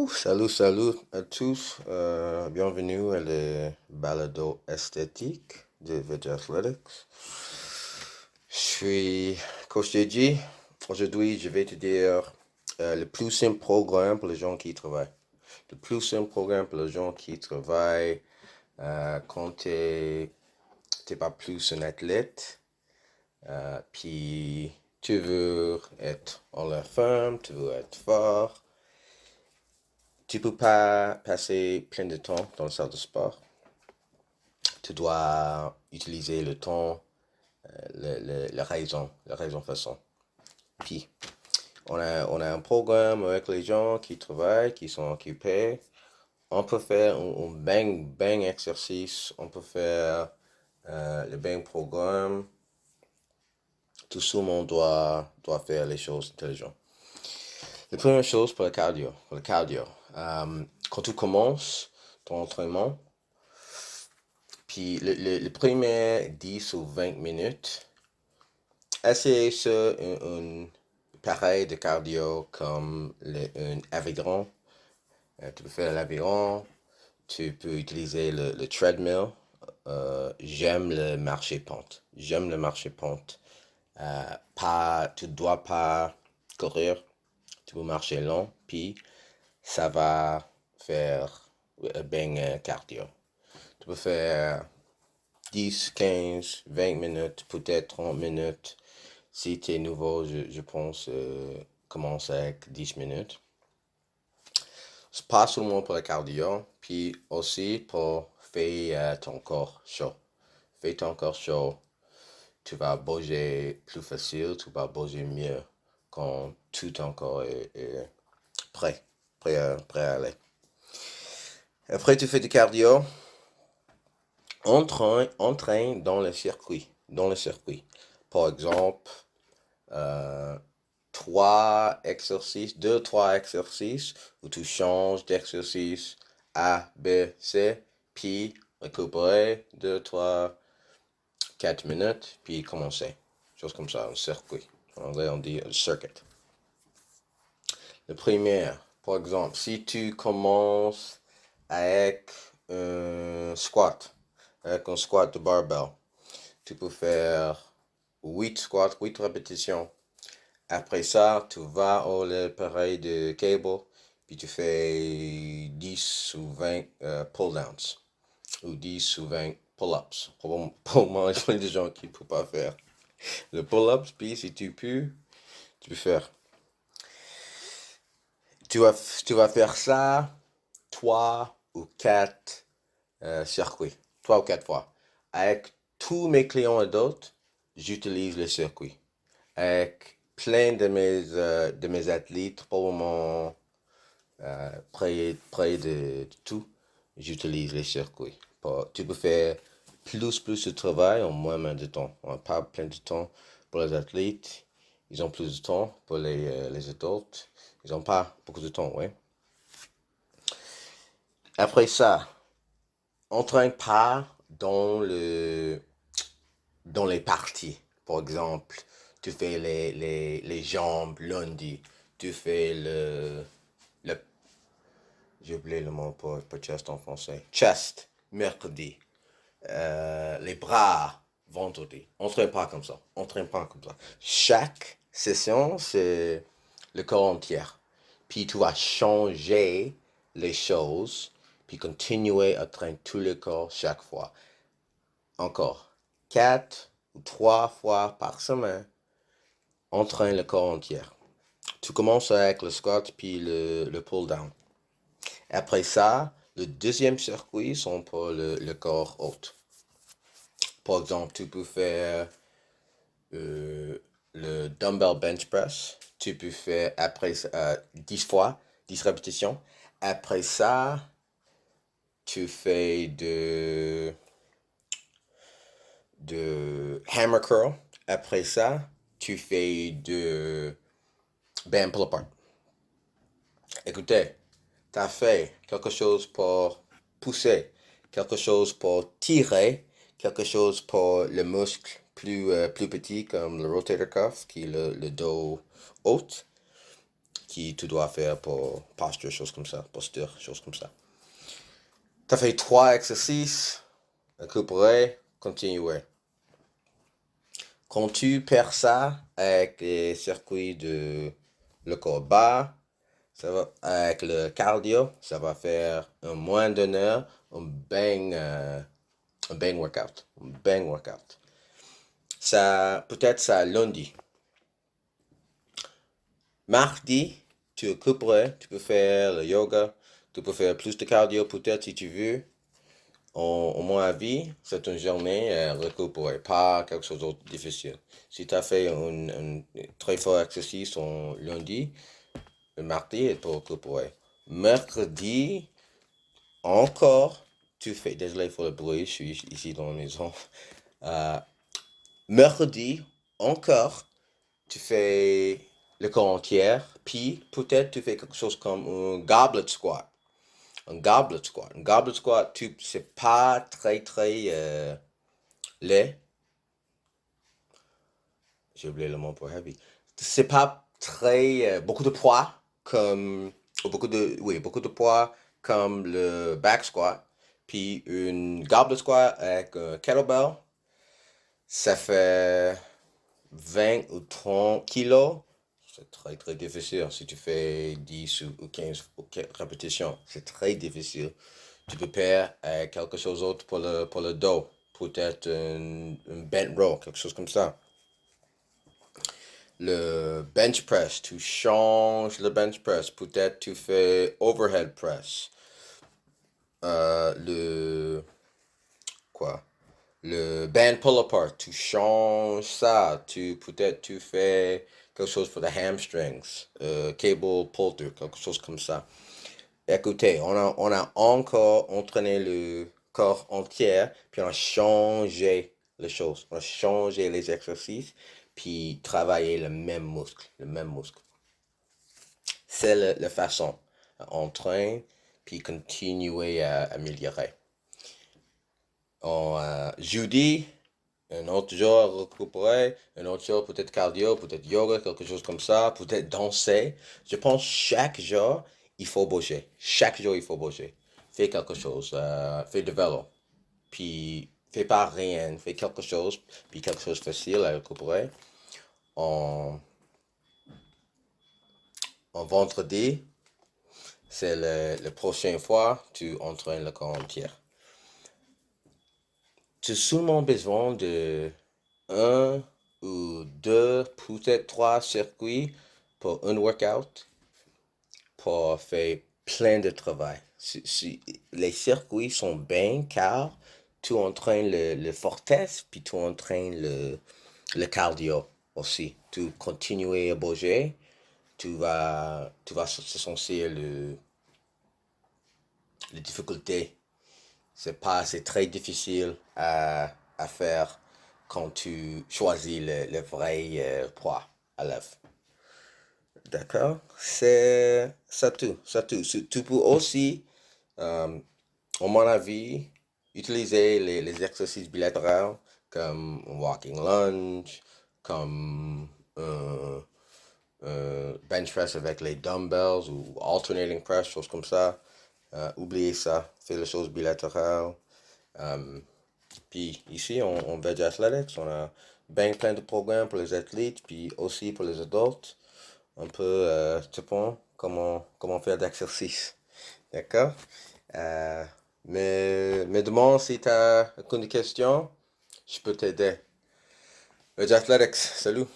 Salut à tous. Bienvenue à le balado esthétique de VG Athletics. Je suis Coach DJ. Aujourd'hui, je vais te dire le plus simple programme pour les gens qui travaillent. Le plus simple programme pour les gens qui travaillent quand t'es pas plus un athlète. Puis tu veux être en la forme, tu veux être fort. Tu peux pas passer plein de temps dans le salle de sport. Tu dois utiliser le temps, la raison façon. Puis, on a un programme avec les gens qui travaillent, qui sont occupés. On peut faire un bang exercice. On peut faire le bang programme. Tout le monde doit faire les choses intelligentes. La première chose pour le cardio. Quand tu commences ton entraînement, puis le premier 10 ou 20 minutes, essayez ça un pareil de cardio comme un aviron. Tu peux faire l'aviron, tu peux utiliser le treadmill. J'aime le marché pente. J'aime le marché pente. Tu dois pas courir, tu peux marcher long, puis ça va faire bien cardio. Tu peux faire 10, 15, 20 minutes, peut-être 30 minutes. Si tu es nouveau, je pense commence avec 10 minutes. C'est pas seulement pour le cardio, puis aussi pour faire ton corps chaud. Fais ton corps chaud, tu vas bouger plus facile, tu vas bouger mieux quand tout ton corps est prêt à aller. Après, tu fais du cardio, entraîne dans le circuit. Par exemple, euh, trois exercices où tu changes d'exercice A, B, C, puis récupérer 2, 3, 4 minutes, puis commencer. Chose comme ça, un circuit. En anglais, on dit un circuit. Le premier, par exemple, si tu commences avec avec un squat de barbell, tu peux faire 8 squats, 8 répétitions. Après ça, tu vas au l'appareil de cable, puis tu fais 10 ou 20 pull-downs, ou 10 ou 20 pull-ups. Pour moi, il y a des gens qui ne peuvent pas faire le pull-ups, puis si tu peux, tu peux faire. Tu vas faire ça 3 ou 4 circuits, 3 ou 4 fois. Avec tous mes clients adultes, j'utilise le circuit. Avec plein de mes athlètes, probablement près de tout, j'utilise les circuits. Tu peux faire plus de travail en moins de temps. On n'a pas plein de temps pour les athlètes. Ils ont plus de temps pour les adultes. Ils n'ont pas beaucoup de temps, oui. Après ça, entraîne pas dans les parties. Par exemple, tu fais les jambes lundi. Tu fais le j'ai oublié le mot pour chest en français. Chest, mercredi. Les bras, vendredi. Entraîne pas comme ça. Entraîne pas comme ça. Chaque session, c'est le corps entier. Puis tu vas changer les choses. Puis continuer à traîner tout le corps chaque fois. Encore. 4 ou 3 fois par semaine. Entraîne le corps entier. Tu commences avec le squat puis le pull down. Après ça, le deuxième circuit sont pour le corps haut. Par exemple, tu peux faire le dumbbell bench press. Tu peux faire après 10 fois, 10 répétitions. Après ça, tu fais de hammer curl. Après ça, tu fais de band pull apart. Écoutez, tu as fait quelque chose pour pousser, quelque chose pour tirer, quelque chose pour le muscle plus petit comme le rotator cuff qui est le dos haut. qui tu dois faire pour posture, choses comme ça, posture, choses comme ça. Tu as fait 3 exercices, récupérer, continuer. Quand tu perds ça avec les circuits de le corps bas, ça va, avec le cardio, ça va faire un moins d'une heure, un bang workout. Un bang workout. Ça, peut-être ça lundi. Mardi, tu récupères, tu peux faire le yoga, tu peux faire plus de cardio peut-être si tu veux. Au mon avis, c'est une journée récupérée, pas quelque chose d'autre difficile. Si tu as fait un très fort exercice en lundi, le mardi, tu peux récupérer. Mercredi, encore, tu fais, désolé pour le bruit, je suis ici dans la maison. Euh, mercredi, encore, tu fais le corps entier, puis peut-être tu fais quelque chose comme un goblet squat. Un goblet squat. Un goblet squat, c'est pas très laid. J'ai oublié le mot pour heavy. C'est pas très beaucoup de poids comme beaucoup de poids comme le back squat. Puis une goblet squat avec un kettlebell, ça fait 20 ou 30 kilos. C'est très difficile. Si tu fais 10 ou 15 répétitions, c'est très difficile. Tu peux perdre quelque chose d'autre pour le dos. Peut-être un bent row, quelque chose comme ça. Le bench press, tu changes le bench press. Peut-être tu fais overhead press. Le quoi? Le band pull apart, tu changes ça. Peut-être tu fais quelque chose pour les hamstrings. Cable pull through, quelque chose comme ça. Écoutez, on a encore entraîné le corps entier, puis on a changé les choses. On a changé les exercices, puis travaillé le même muscle, le même muscle. C'est la façon. On traîne, puis continuer à améliorer. Jeudi, un autre jour à récupérer, un autre jour peut-être cardio, peut-être yoga, quelque chose comme ça, peut-être danser. Je pense chaque jour, il faut bouger. Chaque jour, il faut bouger. Fais quelque chose, fais de vélo. Puis, fais pas rien, fais quelque chose, puis quelque chose de facile à récupérer. En, en vendredi, c'est la prochaine fois, tu entraînes le corps entier. Tu as seulement besoin de un ou deux, peut-être 3 circuits pour un workout pour faire plein de travail. Si les circuits sont bien car tu entraînes le fortesse puis tu entraînes le cardio aussi. Tu continues à bouger, tu vas se sentir les difficultés. C'est très difficile à faire quand tu choisis le vrai poids à l'œuvre. D'accord? C'est ça tout, ça tout. Tu peux aussi, euh, à mon avis, utiliser les exercices bilatéraux comme un walking lunge, comme bench press avec les dumbbells ou alternating press, choses comme ça. Oubliez ça, fais les choses bilatérales. Puis ici, on Veg Athletics, on a bien plein de programmes pour les athlètes, puis aussi pour les adultes. Un peu, tu sais, comment faire d'exercice. D'accord? Euh, mais demande si tu as aucune question, je peux t'aider. Veg Athletics, salut!